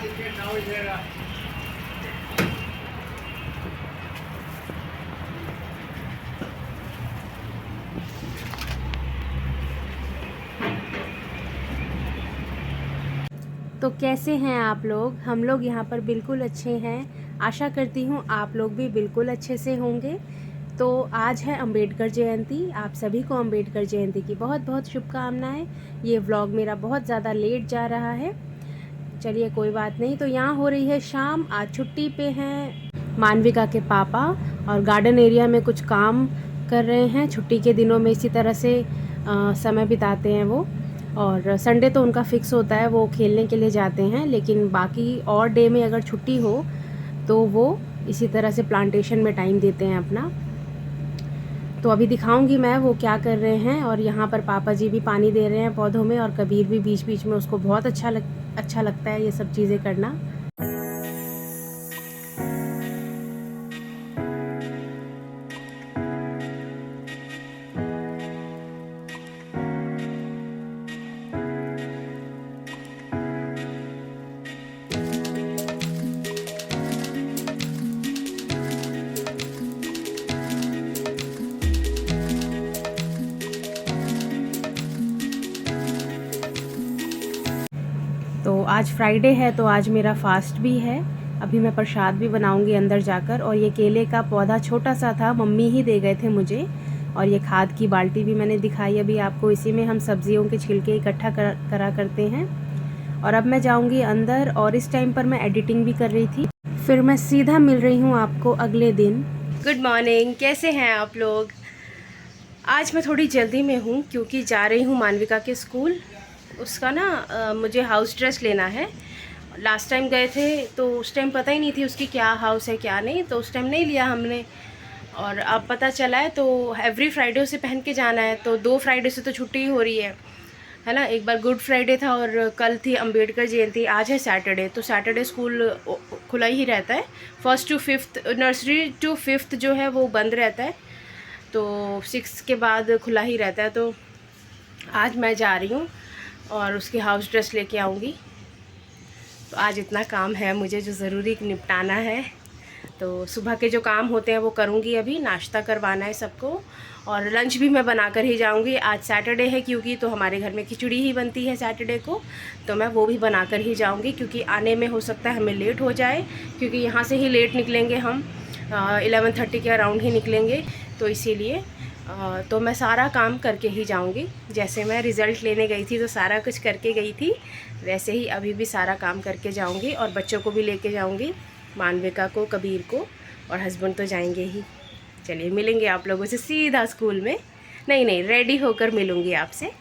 तो कैसे हैं आप लोग? हम लोग यहाँ पर बिल्कुल अच्छे हैं। आशा करती हूँ आप लोग भी बिल्कुल अच्छे से होंगे। तो आज है अंबेडकर जयंती। आप सभी को अंबेडकर जयंती की बहुत बहुत शुभकामनाएं। ये व्लॉग मेरा बहुत ज़्यादा लेट जा रहा है, चलिए कोई बात नहीं। तो यहाँ हो रही है शाम। आज छुट्टी पे हैं मानविका के पापा और गार्डन एरिया में कुछ काम कर रहे हैं। छुट्टी के दिनों में इसी तरह से समय बिताते हैं वो, और संडे तो उनका फिक्स होता है, वो खेलने के लिए जाते हैं। लेकिन बाकी और डे में अगर छुट्टी हो तो वो इसी तरह से प्लांटेशन में टाइम देते हैं अपना। तो अभी दिखाऊंगी मैं वो क्या कर रहे हैं। और यहाँ पर पापा जी भी पानी दे रहे हैं पौधों में, और कबीर भी बीच बीच में, उसको बहुत अच्छा लगता है ये सब चीज़ें करना। तो आज फ्राइडे है, तो आज मेरा फास्ट भी है। अभी मैं प्रसाद भी बनाऊंगी अंदर जाकर। और ये केले का पौधा छोटा सा था, मम्मी ही दे गए थे मुझे। और ये खाद की बाल्टी भी मैंने दिखाई अभी आपको। इसी में हम सब्जियों के छिलके इकट्ठा करा करते हैं। और अब मैं जाऊंगी अंदर, और इस टाइम पर मैं एडिटिंग भी कर रही थी। फिर मैं सीधा मिल रही हूँ आपको अगले दिन। गुड मॉर्निंग, कैसे हैं आप लोग? आज मैं थोड़ी जल्दी में हूँ क्योंकि जा रही हूँ मानविका के स्कूल। उसका ना मुझे हाउस ड्रेस लेना है। लास्ट टाइम गए थे तो उस टाइम पता ही नहीं थी उसकी क्या हाउस है क्या नहीं, तो उस टाइम नहीं लिया हमने। और अब पता चला है तो एवरी फ्राइडे उसे पहन के जाना है। तो 2 फ्राइडे से तो छुट्टी हो रही है ना। एक बार गुड फ्राइडे था और कल थी अंबेडकर जयंती। आज है सैटरडे, तो सैटरडे स्कूल खुला ही रहता है। 1st to 5th, nursery to 5th जो है वो बंद रहता है, तो 6 के बाद खुला ही रहता है। तो आज मैं जा रही हूँ और उसकी हाउस ड्रेस लेके आऊँगी। तो आज इतना काम है मुझे जो ज़रूरी निपटाना है। तो सुबह के जो काम होते हैं वो करूँगी। अभी नाश्ता करवाना है सबको, और लंच भी मैं बनाकर ही जाऊँगी। आज सैटरडे है क्योंकि, तो हमारे घर में खिचड़ी ही बनती है सैटरडे को, तो मैं वो भी बनाकर ही जाऊँगी। क्योंकि आने में हो सकता है हमें लेट हो जाए, क्योंकि यहाँ से ही लेट निकलेंगे हम। 11:30 के अराउंड ही निकलेंगे, तो इसीलिए तो मैं सारा काम करके ही जाऊंगी। जैसे मैं रिज़ल्ट लेने गई थी तो सारा कुछ करके गई थी, वैसे ही अभी भी सारा काम करके जाऊंगी। और बच्चों को भी लेके जाऊंगी, मानविका को, कबीर को, और हस्बैंड तो जाएंगे ही। चलिए मिलेंगे आप लोगों से सीधा स्कूल में। नहीं, रेडी होकर मिलूँगी आपसे।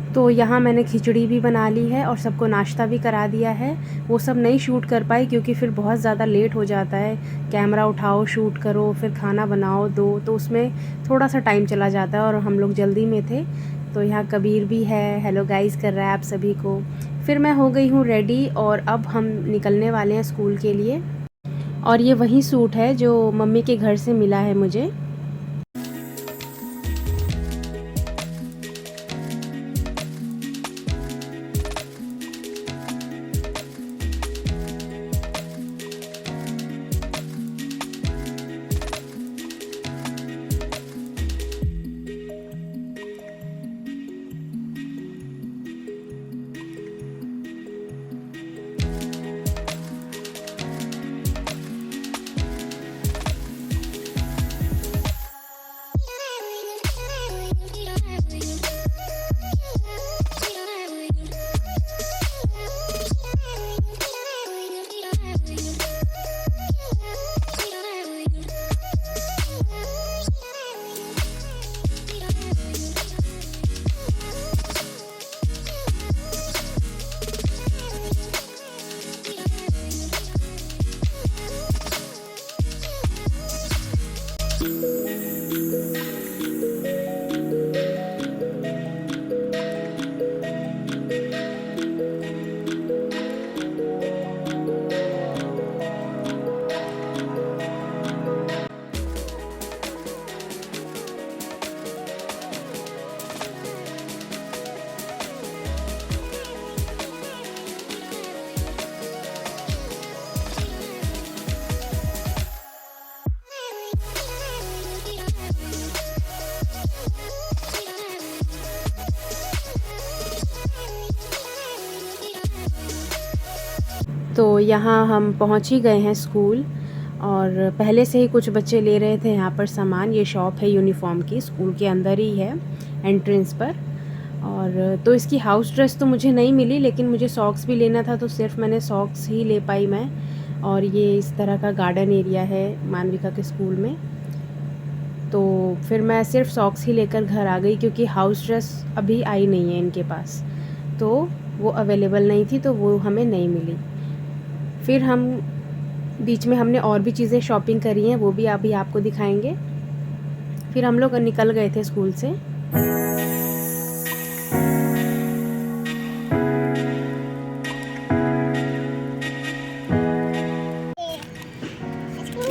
तो यहाँ मैंने खिचड़ी भी बना ली है और सबको नाश्ता भी करा दिया है। वो सब नहीं शूट कर पाई क्योंकि फिर बहुत ज़्यादा लेट हो जाता है। कैमरा उठाओ, शूट करो, फिर खाना बनाओ दो, तो उसमें थोड़ा सा टाइम चला जाता है और हम लोग जल्दी में थे। तो यहाँ कबीर भी है, हेलो गाइस कर रहा है आप सभी को। फिर मैं हो गई हूँ रेडी, और अब हम निकलने वाले हैं स्कूल के लिए। और ये वही सूट है जो मम्मी के घर से मिला है मुझे। तो यहाँ हम पहुँच ही गए हैं स्कूल, और पहले से ही कुछ बच्चे ले रहे थे यहाँ पर सामान। ये शॉप है यूनिफॉर्म की, स्कूल के अंदर ही है एंट्रेंस पर। और तो इसकी हाउस ड्रेस तो मुझे नहीं मिली, लेकिन मुझे सॉक्स भी लेना था, तो सिर्फ मैंने सॉक्स ही ले पाई मैं। और ये इस तरह का गार्डन एरिया है मानविका के स्कूल में। तो फिर मैं सिर्फ सॉक्स ही लेकर घर आ गई, क्योंकि हाउस ड्रेस अभी आई नहीं है इनके पास, तो वो अवेलेबल नहीं थी, तो वो हमें नहीं मिली। फिर हम बीच में हमने और भी चीज़ें शॉपिंग करी हैं, वो भी अभी आपको दिखाएंगे। फिर हम लोग निकल गए थे स्कूल से।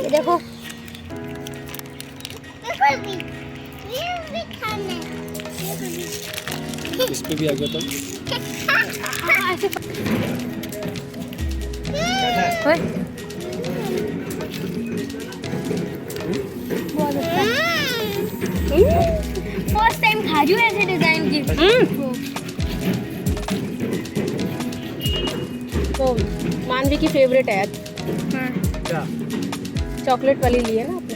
देखो इस पे भी आ गया था। फर्स्ट टाइम खा रही हूँ ऐसे डिजाइन की। तो मानवी की फेवरेट है। क्या? चॉकलेट वाली ली है ना आपने?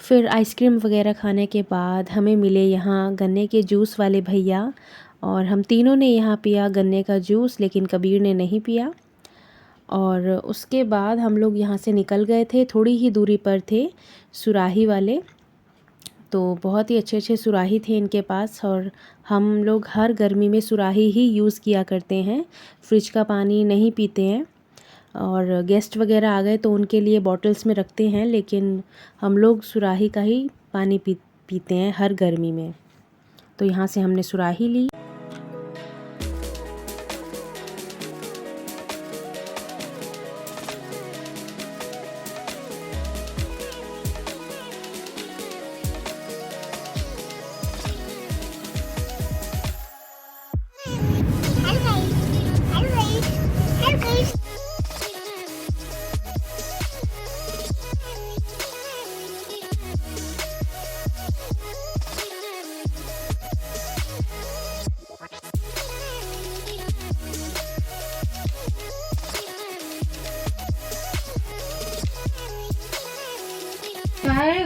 फिर आइसक्रीम वगैरह खाने के बाद हमें मिले यहाँ गन्ने के जूस वाले भैया, और हम तीनों ने यहाँ पिया गन्ने का जूस, लेकिन कबीर ने नहीं पिया। और उसके बाद हम लोग यहाँ से निकल गए थे। थोड़ी ही दूरी पर थे सुराही वाले, तो बहुत ही अच्छे अच्छे सुराही थे इनके पास। और हम लोग हर गर्मी में सुराही ही यूज़ किया करते हैं, फ्रिज का पानी नहीं पीते हैं। और गेस्ट वगैरह आ गए तो उनके लिए बॉटल्स में रखते हैं, लेकिन हम लोग सुराही का ही पानी पीते हैं हर गर्मी में। तो यहाँ से हमने सुराही ली।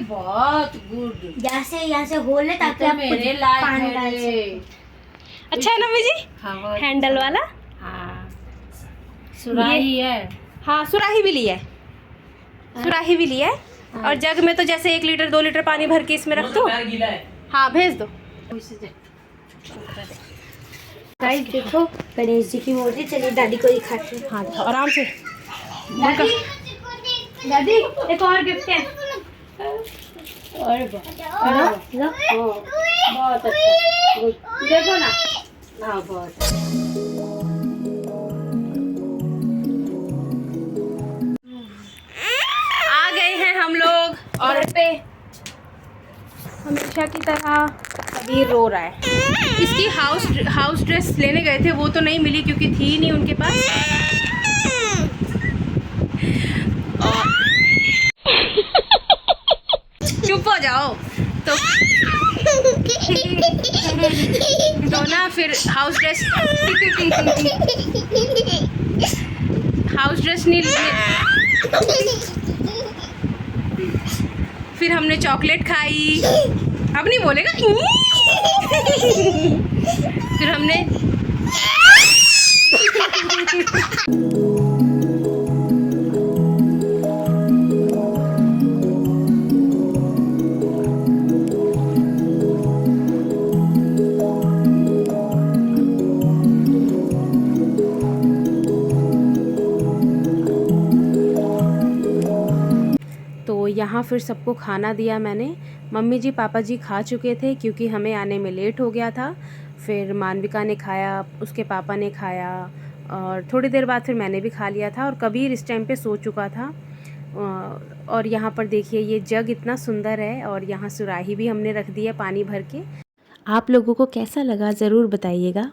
बहुत गुड। यहाँ से होल है ताकि आप मेरे पानी डाल लायक अच्छा है ना जी? है। हैंडल वाला। हाँ, सुराही है। हाँ, सुराही भी ली है, सुराही भी ली है। और जग में तो जैसे 1 लीटर 2 लीटर पानी भर के इसमें रख दो। हाँ, भेज दो। गाइस देखो गणेश जी की मूर्ति। चलिए दादी को दिखाते हैं। हाँ, आराम से। दादी दादी एक और गिफ्ट है। और बहुत अच्छा। देखो ना। हाँ, बहुत। आ गए हैं हम लोग, और पे हमेशा की तरह कबीर रो रहा है। इसकी हाउस ड्रेस लेने गए थे, वो तो नहीं मिली क्योंकि थी नहीं उनके पास। चुप हो जाओ। तो ना फिर हाउस ड्रेस नहीं, फिर हमने चॉकलेट खाई। अब नहीं बोलेगा। फिर हमने यहाँ फिर सबको खाना दिया मैंने। मम्मी जी पापा जी खा चुके थे क्योंकि हमें आने में लेट हो गया था। फिर मानविका ने खाया, उसके पापा ने खाया और थोड़ी देर बाद फिर मैंने भी खा लिया था और कबीर इस टाइम पे सो चुका था। और यहाँ पर देखिए ये जग इतना सुंदर है और यहाँ सुराही भी हमने रख दी है पानी भर के। आप लोगों को कैसा लगा ज़रूर बताइएगा।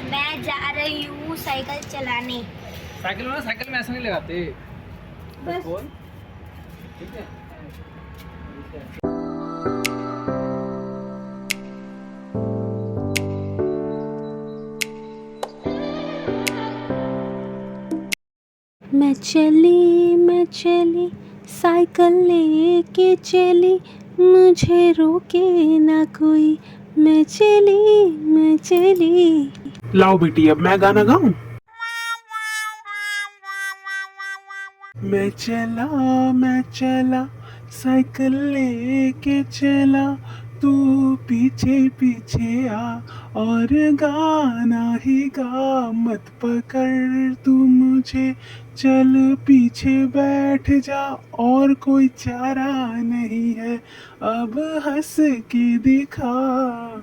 मैं जा रही हूँ साइकिल चलाने। साइकिल में ना, साइकिल में ऐसा नहीं लगाते बस बोल, ठीक है। मैं चली साइकिल लेके चली, मुझे रोके ना कोई, मैं चली। लाओ बेटी अब मैं गाना गाऊं। मैं चला साइकिल लेके चला, तू पीछे पीछे आ और गाना ही गा, मत पकड़ तू मुझे, चल पीछे बैठ जा और कोई चारा नहीं है, अब हंस के दिखा।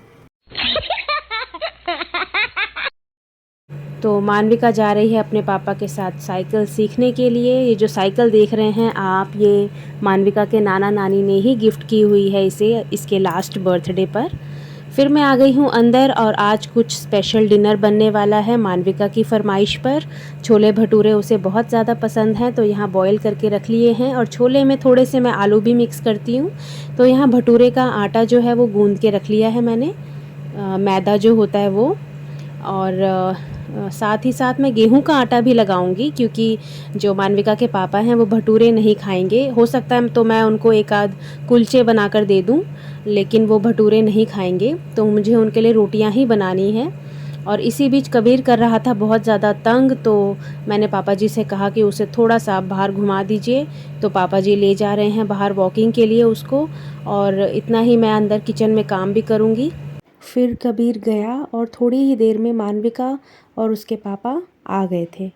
तो मानविका जा रही है अपने पापा के साथ साइकिल सीखने के लिए। ये जो साइकिल देख रहे हैं आप, ये मानविका के नाना नानी ने ही गिफ्ट की हुई है इसे इसके लास्ट बर्थडे पर। फिर मैं आ गई हूँ अंदर और आज कुछ स्पेशल डिनर बनने वाला है मानविका की फरमाइश पर। छोले भटूरे उसे बहुत ज़्यादा पसंद हैं तो यहाँ बॉईल करके रख लिए हैं और छोले में थोड़े से मैं आलू भी मिक्स करती हूँ। तो यहाँ भटूरे का आटा जो है वो गूंद के रख लिया है मैंने, मैदा जो होता है वो, और साथ ही साथ मैं गेहूं का आटा भी लगाऊंगी क्योंकि जो मानविका के पापा हैं वो भटूरे नहीं खाएंगे। हो सकता है तो मैं उनको एक आध कुलचे बनाकर दे दूं, लेकिन वो भटूरे नहीं खाएंगे तो मुझे उनके लिए रोटियां ही बनानी है। और इसी बीच कबीर कर रहा था बहुत ज़्यादा तंग, तो मैंने पापा जी से कहा कि उसे थोड़ा सा बाहर घुमा दीजिए। तो पापा जी ले जा रहे हैं बाहर वॉकिंग के लिए उसको, और इतना ही मैं अंदर किचन में काम भी करूँगी। फिर कबीर गया और थोड़ी ही देर में मानविका और उसके पापा आ गए थे।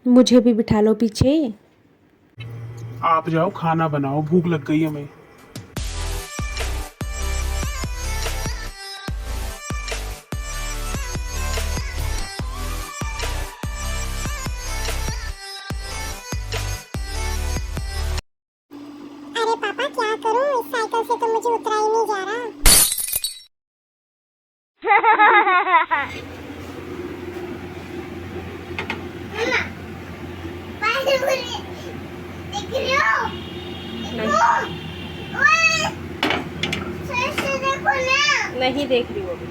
मुझे भी बिठा लो पीछे। आप जाओ खाना बनाओ, भूख लग गई हमें। अरे पापा क्या करूं, इस साइकिल से तो मुझे उतरा ही नहीं जा रहा। नहीं देख रही वो भी।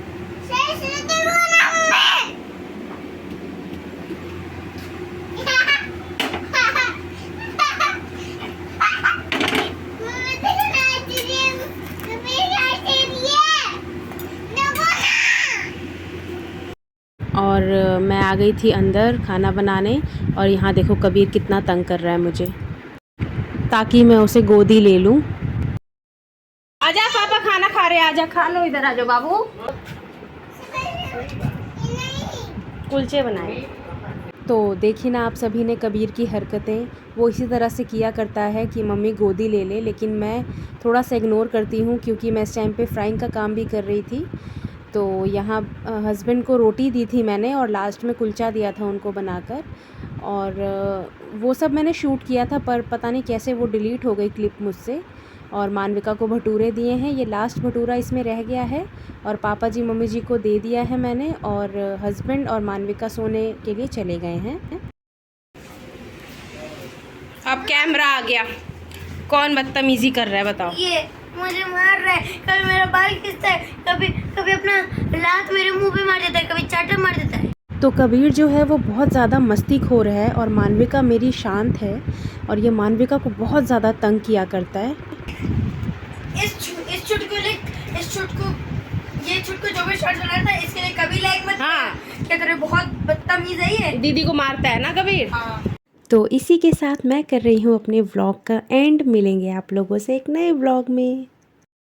और मैं आ गई थी अंदर खाना बनाने और यहाँ देखो कबीर कितना तंग कर रहा है मुझे ताकि मैं उसे गोदी ले लूँ। आजा पापा खाना खा रहे, आजा खा लो, इधर आ जाओ बाबू। कुलचे बनाए। तो देखिए ना आप सभी ने कबीर की हरकतें, वो इसी तरह से किया करता है कि मम्मी गोदी ले ले, लेकिन मैं थोड़ा सा इग्नोर करती हूँ क्योंकि मैं इस टाइम पे फ्राइंग का काम भी कर रही थी। तो यहाँ हस्बैंड को रोटी दी थी मैंने और लास्ट में कुलचा दिया था उनको बनाकर, और वो सब मैंने शूट किया था पर पता नहीं कैसे वो डिलीट हो गई क्लिप मुझसे। और मानविका को भटूरे दिए हैं, ये लास्ट भटूरा इसमें रह गया है और पापा जी मम्मी जी को दे दिया है मैंने, और हस्बैंड और मानविका सोने के लिए चले गए हैं। अब कैमरा आ गया, कौन बदतमीजी कर रहा है बताओ। ये मुझे मार रहा है, कभी मेरा बाल खींचता है, कभी अपना लात मेरे मुंह पे मार देता है, कभी चाटा मार देता है। तो कबीर जो है वो बहुत ज़्यादा मस्तीखोर है और मानविका मेरी शांत है और ये मानविका को बहुत ज़्यादा तंग किया करता है। इस चुटकुले ये छुटकू जो भी शॉर्ट बना था इसके लिए कभी लाइक मत हाँ। करना। क्या करे, बहुत बदतमीज है ये। दीदी को मारता है ना कबीर। हाँ। तो इसी के साथ मैं कर रही हूँ अपने व्लॉग का एंड। मिलेंगे आप लोगों से एक नए व्लॉग में।